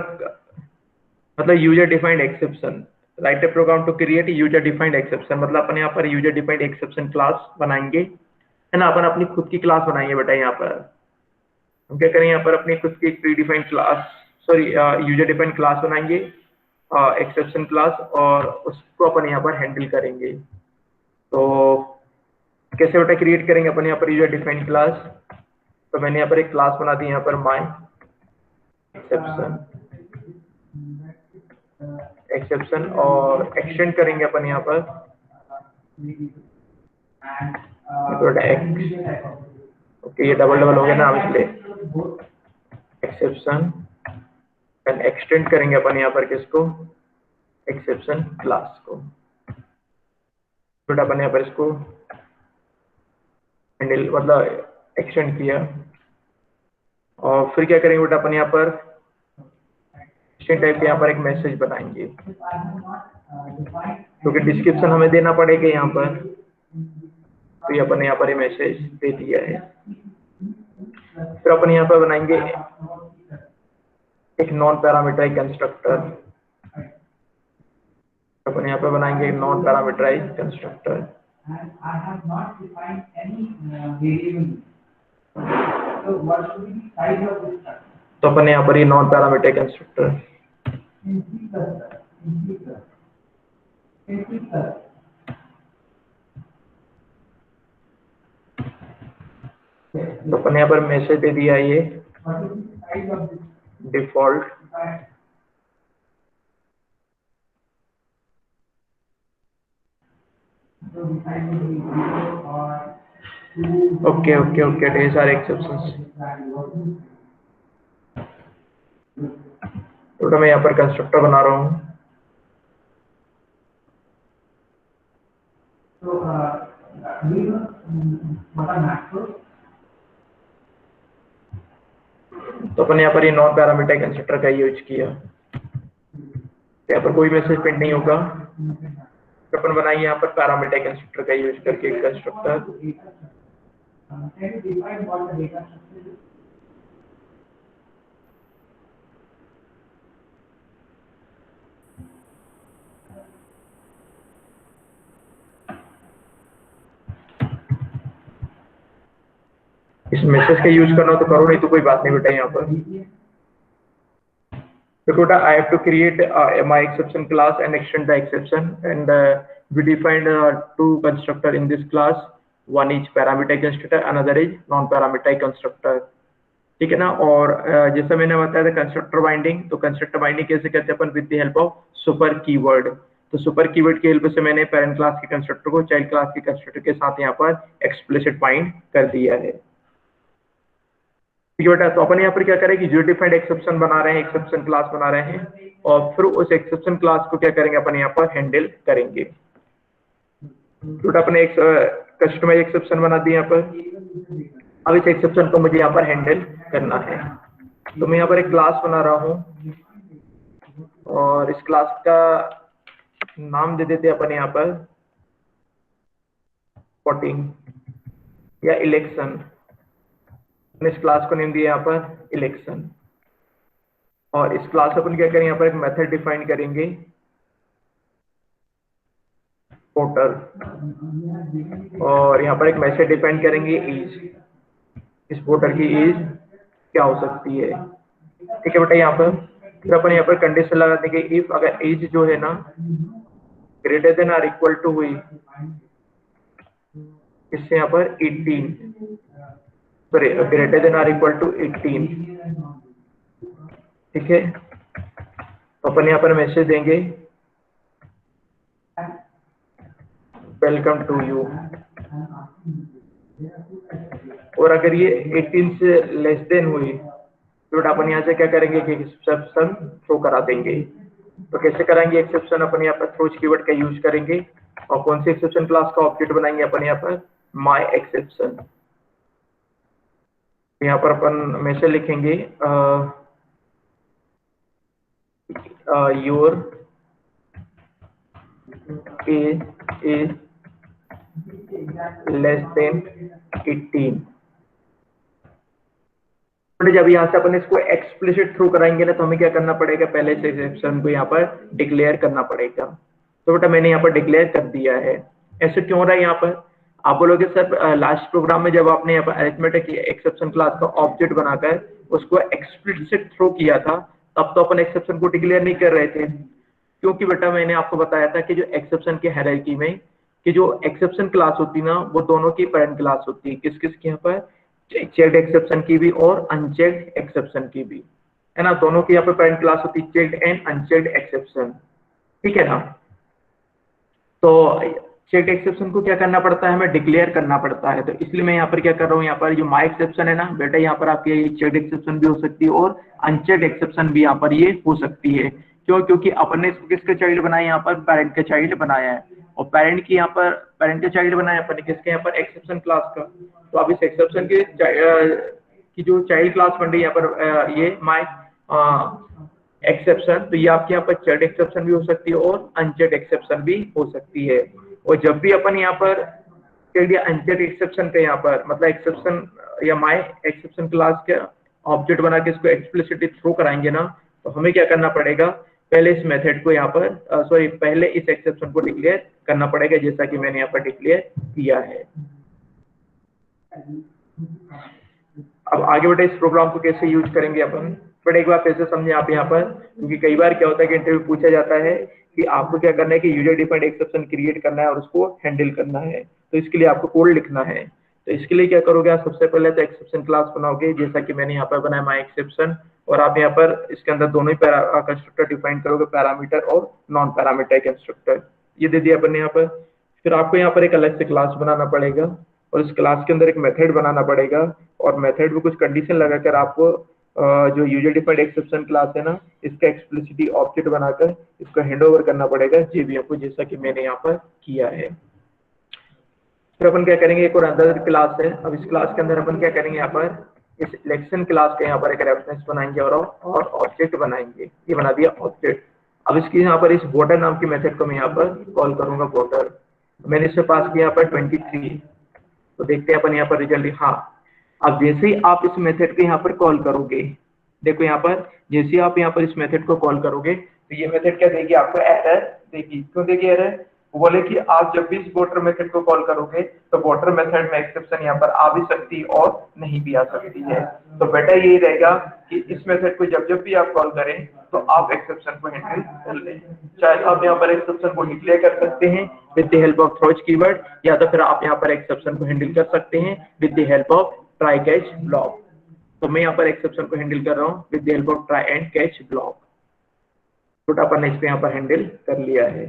मतलब user defined exception, write a program to create user defined exception. मतलब अपन यहाँ पर यूजर डिफाइंड एक्सेप्शन क्लास बनाएंगे, है ना। अपन अपनी खुद की क्लास बनाएंगे बेटा। यहाँ पर हम क्या करेंगे, यहाँ पर अपनी खुद की pre defined class, sorry user defined class बनाएंगे, एक्सेप्शन क्लास, और उसको अपन यहाँ पर हैंडल करेंगे। तो कैसे बेटा क्रिएट करेंगे अपन यहाँ पर यूजर डिफाइंड क्लास? तो मैंने यहाँ पर एक क्लास बना दी यहाँ पर माई एक्सेप्शन, और एक्सटेंड करेंगे अपन यहाँ पर ओके, ये डबल हो गया ना, इसलिए एक्सेप्शन एंड एक्सटेंड करेंगे अपन यहाँ पर किसको, एक्सेप्शन क्लास को। तो अपन यहाँ पर इसको हैंडल, मतलब एक्सटेंड किया, और फिर क्या करेंगे बेटा अपन यहाँ पर टाइप के यहाँ पर एक मैसेज बनाएंगे, क्योंकि डिस्क्रिप्शन हमें देना पड़ेगा यहाँ पर। तो ये अपन यहाँ पर ये मैसेज दे दिया है। फिर अपन यहाँ पर बनाएंगे एक नॉन पैरामीटराइज्ड कंस्ट्रक्टर। अपन यहाँ पर बनाएंगे एक नॉन पैरामीटराइज्ड कंस्ट्रक्टर। तो अपन यहाँ पर ये नॉन पैरामीटराइज्ड कंस्ट्रक्टर, तो अपन यहाँ पर मैसेज दे दिया ये डिफॉल्ट। ओके ओके ओके, ढेर सारे एक्सेप्शंस। तो मैं यहाँ पर कंस्ट्रक्टर बना रहा हूँ। तो अपन यहाँ पर ये नॉन पैरामीटर कंस्ट्रक्टर का यूज किया। यहाँ पर कोई मैसेज प्रिंट नहीं होगा। तो अपन बनाएंगे यहाँ पर पैरामीटर कंस्ट्रक्टर का यूज करके एक कंस्ट्रक्टर। इस मैसेज का यूज करना हो तो करो, नहीं तो कोई बात नहीं बेटा। यहाँ पर तो बेटा I have to create my exception class and extend the exception, and we defined two constructor in this class. One is parameter constructor, another is non-parameter constructor. ठीक है ना। और जैसा मैंने बताया था कंस्ट्रक्टर बाइंडिंग, तो कंस्ट्रक्टर बाइंडिंग कैसे करते हैं अपन? With the help of super keyword. तो सुपर कीवर्ड की हेल्प से मैंने पेरेंट क्लास के कंस्ट्रक्टर को चाइल्ड क्लास के कंस्ट्रक्टर के साथ यहाँ पर एक्सप्लिसिट बाइंड कर दिया है। ठीक है बेटा। तो अपन यहाँ पर क्या करेंगे, यूजर डिफाइंड एक्सेप्शन बना रहे हैं, एक्सेप्शन क्लास बना रहे हैं, और फिर उस एक्सेप्शन क्लास को क्या करेंगे अपन यहाँ पर हैंडल करेंगे। तो अपने एक कस्टमाइज एक्सेप्शन बना दिया यहाँ पर। अब इस एक्सेप्शन को मुझे यहाँ पर हैंडल करना है, तो मैं यहाँ पर एक क्लास बना रहा हूँ, और इस क्लास का नाम दे देते अपन यहाँ पर वोटिंग या इलेक्शन। इस क्लास को नेम दिया यहाँ पर इलेक्शन, और इस क्लास अपन क्या करेंगे, यहाँ पर एक मेथड डिफाइन करेंगे वोटर, और यहाँ पर एक मैसेज डिफाइन करेंगे एज। इस वोटर की एज क्या हो सकती है। ठीक है बेटा। यहाँ पर फिर अपन यहाँ पर कंडीशन लगा देंगे, इफ अगर एज जो है ना greater than or equal to हुई इससे यहाँ पर 18, sorry greater than or equal to 18। ठीक है। तो अपन यहाँ पर मैसेज देंगे वेलकम टू यू, और अगर ये 18 से लेस देन हुई तो अपन यहाँ से क्या करेंगे कि एक्सेप्शन थ्रो करा देंगे। तो कैसे कराएंगे एक्सेप्शन, अपन यहाँ पर थ्रोज कीवर्ड का यूज करेंगे, और कौन सी एक्सेप्शन क्लास का ऑब्जेक्ट बनाएंगे अपन यहाँ पर माय एक्सेप्शन। यहाँ पर अपन मैसेज लिखेंगे your age is less than 18। जब यहाँ से अपन इसको एक्सप्लिसिट थ्रू कराएंगे ना, तो हमें क्या करना पड़ेगा, पहले से एक्सेप्शन को यहाँ पर डिक्लेयर करना पड़ेगा। तो बेटा मैंने यहाँ पर डिक्लेयर कर दिया है। ऐसे क्यों रहा है यहाँ पर? आप बोलोगे सर लास्ट प्रोग्राम में जब आपने यहाँ पर अरिथमेटिक एक्सेप्शन क्लास का ऑब्जेक्ट बनाकर उसको एक्सप्लिसिट थ्रो किया था, तब तो अपन एक्सेप्शन को डिक्लेयर नहीं कर रहे थे, क्योंकि बेटा मैंने आपको बताया था कि जो एक्सेप्शन के हायरार्की में कि जो एक्सेप्शन क्लास होती ना, वो दोनों की पेरेंट क्लास होती है। किस किस की? यहाँ पर चेक्ड एक्सेप्शन की भी और अनचेक्ड एक्सेप्शन की भी, है ना। दोनों की यहाँ पर पेरेंट क्लास होती है चेक्ड एंड अनचेक्ड एक्सेप्शन। ठीक है ना। तो चेक्ड एक्सेप्शन को क्या करना पड़ता है, हमें डिक्लेयर करना पड़ता है। तो इसलिए मैं यहाँ पर क्या कर रहा हूँ, यहाँ पर जो माय एक्सेप्शन है ना बेटा, यहाँ पर आपकी चेक्ड एक्सेप्शन भी हो सकती है और अनचेक्ड एक्सेप्शन भी यहाँ पर ये हो सकती है। क्यों? क्योंकि अपन ने किसका चाइल्ड बनाया, यहाँ पर पेरेंट का चाइल्ड बनाया है, और पेरेंट की यहाँ पर पेरेंट का चाइल्ड बनाया अपन ने किसके, यहाँ पर एक्सेप्शन क्लास का। तो अब इस एक्सेप्शन की जो चाइल्ड क्लास बन रही है यहाँ पर ये माय एक्सेप्शन, तो ये आपके यहाँ पर चेक्ड एक्सेप्शन भी हो सकती है और अनचेक्ड एक्सेप्शन भी हो सकती है। और जब भी अपन यहाँ पर चेक्ड या अनचेक्ड एक्सेप्शन के यहाँ पर मतलब एक्सेप्शन या माय एक्सेप्शन क्लास के ऑब्जेक्ट बना के इसको एक्सप्लिसिटली थ्रो कराएंगे ना, तो हमें क्या करना पड़ेगा, पहले इस मेथड को यहाँ पर पहले इस एक्सेप्शन को डिक्लेयर करना पड़ेगा, जैसा कि मैंने यहाँ पर डिक्लेयर किया है। अब आगे बढ़े इस प्रोग्राम को कैसे यूज करेंगे अपन, बट एक बार फिर से समझे आप यहाँ पर, क्योंकि कई बार क्या होता है कि इंटरव्यू पूछा जाता है कि आपको क्या करना है कि यूजर डिफाइंड एक्सेप्शन क्रिएट करना है और उसको हैंडल करना है, तो इसके लिए आपको कोड लिखना है। तो इसके लिए क्या करोगे आप, सबसे पहले तो एक्सेप्शन क्लास बनाओगे, जैसा कि मैंने यहाँ पर बनाया माय एक्सेप्शन, और आप यहाँ पर इसके अंदर दोनों ही कंस्ट्रक्टर डिफाइन करोगे, पैरामीटर और नॉन पैरामीटर कंस्ट्रक्टर, ये दे दिया अपन यहाँ पर। फिर आपको यहाँ पर एक अलग से क्लास बनाना पड़ेगा, और इस क्लास के अंदर एक मेथड बनाना पड़ेगा, और मेथड में कुछ कंडीशन लगाकर आपको जो यूजर डिफाइंड एक्सेप्शन क्लास है ना, इसका एक्सप्लिसिटली ऑब्जेक्ट बनाकर इसको हैंड ओवर करना पड़ेगा जेवीएम को, जैसा कि मैंने यहाँ पर किया है। फिर अपन क्या करेंगे, एक और अंदर क्लास है। अब इस क्लास के अंदर अपन क्या करेंगे, यहाँ पर इस इलेक्शन क्लास का यहाँ पर एक रेफरेंस बनाएंगे और ऑब्जेक्ट बनाएंगे, ये बना दिया ऑब्जेक्ट। अब इसकी यहाँ पर इस वोटर नाम की मेथड को मैं यहाँ पर कॉल करूंगा वोटर, मैंने इससे पास किया यहाँ पर 23, तो देखते हैं अपन यहाँ पर रिजल्ट। हाँ, अब जैसे ही आप इस मेथड को यहाँ पर कॉल करोगे, देखो यहाँ पर जैसे ही आप यहाँ पर इस मेथड को कॉल करोगे, तो ये मेथड क्या देगी आपको, एरर देगी। क्यों देगी एरर, वो बोले कि आप जब भी इस वोटर मेथड को कॉल करोगे तो वोटर मेथड में एक्सेप्शन यहाँ पर आ भी सकती है और नहीं भी आ सकती है। तो बेटर यही रहेगा कि इस मेथड को जब जब भी आप कॉल करें तो आप एक्सेप्शन को हैंडल कर लें। चाहे आप यहाँ पर एक्सेप्शन को डिक्लेयर कर सकते हैं with the help of throws keyword, या तो फिर आप यहाँ पर एक्सेप्शन को हैंडल कर सकते हैं with the help of try catch block. तो मैं यहाँ पर एक्सेप्शन को हैंडल कर रहा हूँ with the help of try and catch block. छोटा अपन ने इस पे यहाँ पर हैंडल कर लिया है।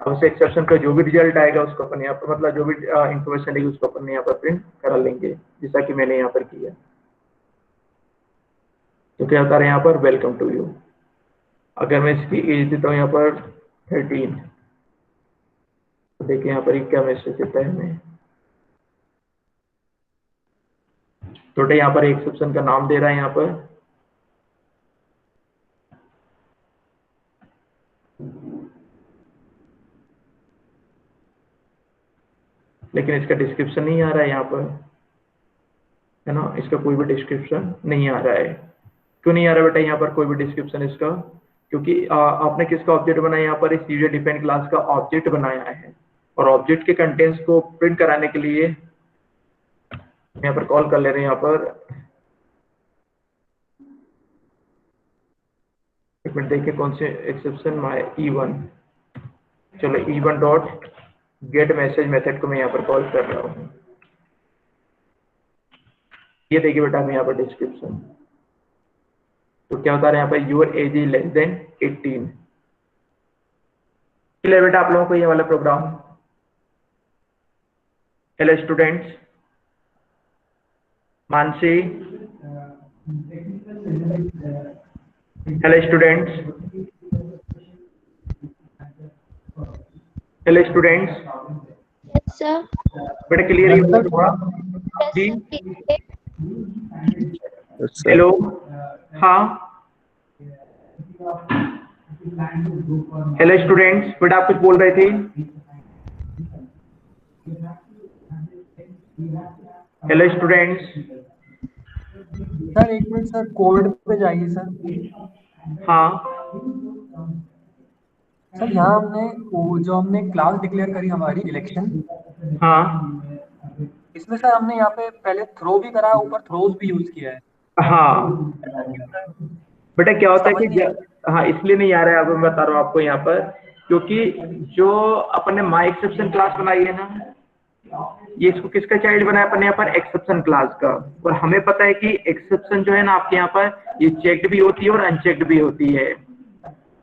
अब उस एक्सेप्शन का जो भी रिजल्ट आएगा उसको अपन यहाँ पर, मतलब जो भी इंफॉर्मेशन आएगी उसको अपन यहाँ पर प्रिंट करा लेंगे, जैसा कि मैंने यहाँ पर किया। तो क्या होता है यहाँ पर वेलकम टू यू। अगर मैं इसकी एज देता हूँ यहाँ पर 13, तो देखिए यहाँ पर ये क्या मैसेज देता है हमें। तो यहाँ पर एक्सेप्शन का नाम दे रहा है यहाँ पर, लेकिन इसका डिस्क्रिप्शन नहीं आ रहा है यहाँ पर, है ना। इसका कोई भी डिस्क्रिप्शन नहीं आ रहा है। क्यों नहीं आ रहा बेटा यहाँ पर कोई भी डिस्क्रिप्शन इसका? क्योंकि आपने किसका ऑब्जेक्ट बनाया यहाँ पर? इस यूजर डिफाइंड क्लास का ऑब्जेक्ट बनाया है, और ऑब्जेक्ट के कंटेंट्स को प्रिंट कराने के लिए यहाँ पर कॉल कर ले रहे हैं यहाँ पर। एक मिनट देखिए कौन से एक्सेप्शन माय E1। चलो E1 dot gate message method को मैं यहाँ पर कॉल कर रहा हूँ। ये देखिए बेटा मैं यहाँ पर डिस्क्रिप्शन, तो क्या होता है यहाँ पर your age is less than 18। चलिए बेटा आप लोगों को ये वाला program. Hello students, Mansi, hello students, hello students, yes sir. बेटा क्लियर है थोड़ा जी? हेलो, हाँ हेलो स्टूडेंट्स, बेटा आप कुछ बोल रहे थे? हेलो स्टूडेंट्स, सर एक मिनट सर, कोड पे जाइए सर। हाँ सर यहाँ हमने वो जो हमने क्लास डिक्लेयर करी हमारी इलेक्शन, हाँ इसमें सर हमने यहाँ पे पहले थ्रो भी करा है, ऊपर थ्रोज भी यूज किया है। हाँ बेटा क्या होता है कि हाँ इसलिए नहीं आ रहा है, अब मैं बता रहा हूँ आपको यहाँ पर, क्योंकि जो अपन ने माई एक्सेप्शन क्लास बनाई है ना, ये इसको किसका चाइल्ड बनाया अपन ने यहाँ पर? एक्सेप्शन क्लास का। और हमें पता है कि एक्सेप्शन जो है ना आपके यहाँ पर ये चेक्ड भी होती है और अनचेक्ड भी होती है।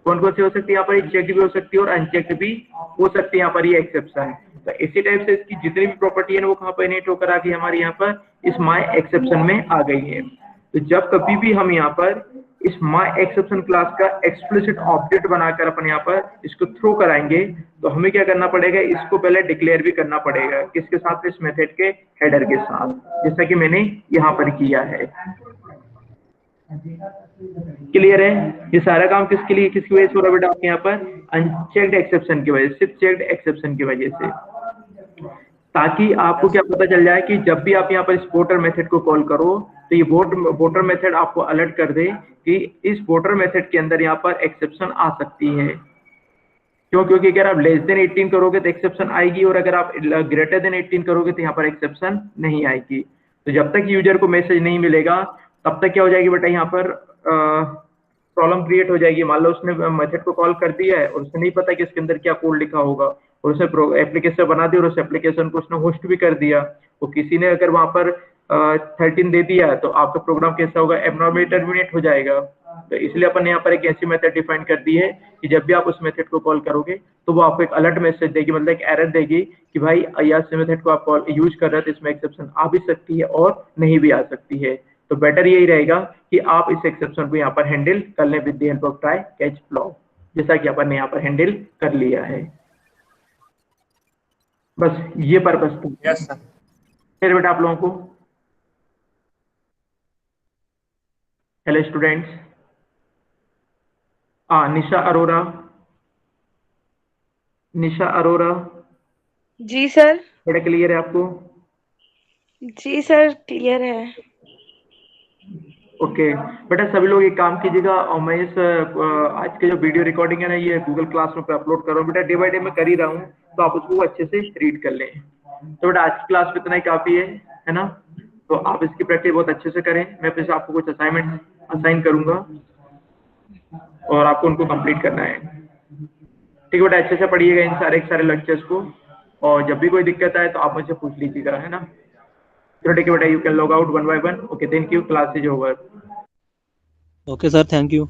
कौन कौन सी हो सकती है यहाँ पर? चेक्ड भी हो सकती है और अनचेक्ड भी हो सकती है यहाँ पर ये एक्सेप्शन। तो इसी टाइप से इसकी जितनी भी प्रॉपर्टी है वो कहाँ पर इनेट होकर आ गई हमारी यहाँ पर इस माई एक्सेप्शन में आ गई है। तो जब कभी भी हम यहाँ पर इस माई एक्सेप्शन क्लास का एक्सप्लिसिट ऑब्जेक्ट बनाकर अपन यहाँ पर इसको थ्रो कराएंगे, तो हमें क्या करना पड़ेगा? इसको पहले डिक्लेयर भी करना पड़ेगा। किसके साथ? इस मेथड के हेडर के साथ, जैसा कि मैंने यहाँ पर किया है। क्लियर है? ये सारा काम किसके लिए, किसकी वजह से हो रहा है बेटा आपके यहाँ पर? अनचेक्ड एक्सेप्शन की वजह से, चेक्ड एक्सेप्शन की वजह से। ताकि आपको क्या पता चल जाए कि जब भी आप यहाँ पर इस वोटर मेथड को कॉल करो तो ये वोटर मेथड आपको अलर्ट कर दे कि इस वोटर मेथड के अंदर यहाँ पर एक्सेप्शन आ सकती है। क्यों? क्योंकि अगर आप लेस देन 18 करोगे तो एक्सेप्शन आएगी, और अगर आप ग्रेटर देन 18 करोगे तो यहाँ पर एक्सेप्शन नहीं आएगी। तो जब तक यूजर को मैसेज नहीं मिलेगा तब तक क्या हो जाएगी बेटा यहाँ पर प्रॉब्लम क्रिएट हो जाएगी। मान लो उसने मेथड को कॉल कर दिया है और उसे नहीं पता कि इसके अंदर क्या कोड लिखा होगा, और उसने एप्लीकेशन बना दी और उस एप्लीकेशन को उसने होस्ट भी कर दिया, वो किसी ने अगर वहां पर 13 दे दिया है तो आपका प्रोग्राम कैसा होगा? एब्नॉर्मली टर्मिनेट हो जाएगा। तो इसलिए अपन ने यहाँ पर एक ऐसी मेथड डिफाइन कर दी है कि जब भी आप उस मेथड को कॉल करोगे तो वो आपको एक अलर्ट मैसेज देगी, मतलब एक एरर देगी कि भाई यस मेथड को आप कॉल यूज कर रहे हैं तो इसमें एक्सेप्शन आ भी सकती है और नहीं भी आ सकती है। तो बेटर यही रहेगा कि आप इस एक्सेप्शन को यहाँ पर हैंडल कर लें with the help of try catch block, जैसा कि अपन ने यहाँ पर हैंडल कर लिया है। बस ये पर्पस था। Yes sir. फिर बेटा आप लोगों को हेलो स्टूडेंट्स, निशा अरोरा, निशा अरोरा जी सर। बेटा क्लियर है आपको? जी सर क्लियर है। ओके बेटा, सभी लोग एक काम कीजिएगा, और मैं इस आज के जो वीडियो रिकॉर्डिंग है ना, ये गूगल क्लासरूम पे अपलोड कर रहा हूँ बेटा, डे बाय डे मैं कर ही रहा हूँ, तो आप उसको अच्छे से रीड कर लें। तो बेटा आज की क्लास में इतना ही काफ़ी है ना, तो आप इसकी प्रैक्टिस बहुत अच्छे से करें। मैं फिर से आपको कुछ असाइनमेंट असाइन करूंगा और आपको उनको कंप्लीट करना है। ठीक है बेटा, अच्छे से पढ़िएगा इन सारे लेक्चर्स को, और जब भी कोई दिक्कत आए तो आप मुझसे पूछ लीजिएगा, है ना। चलो ठीक है बेटा, you can log out 1 by 1। Okay, thank you, class is over. Okay sir, thank you.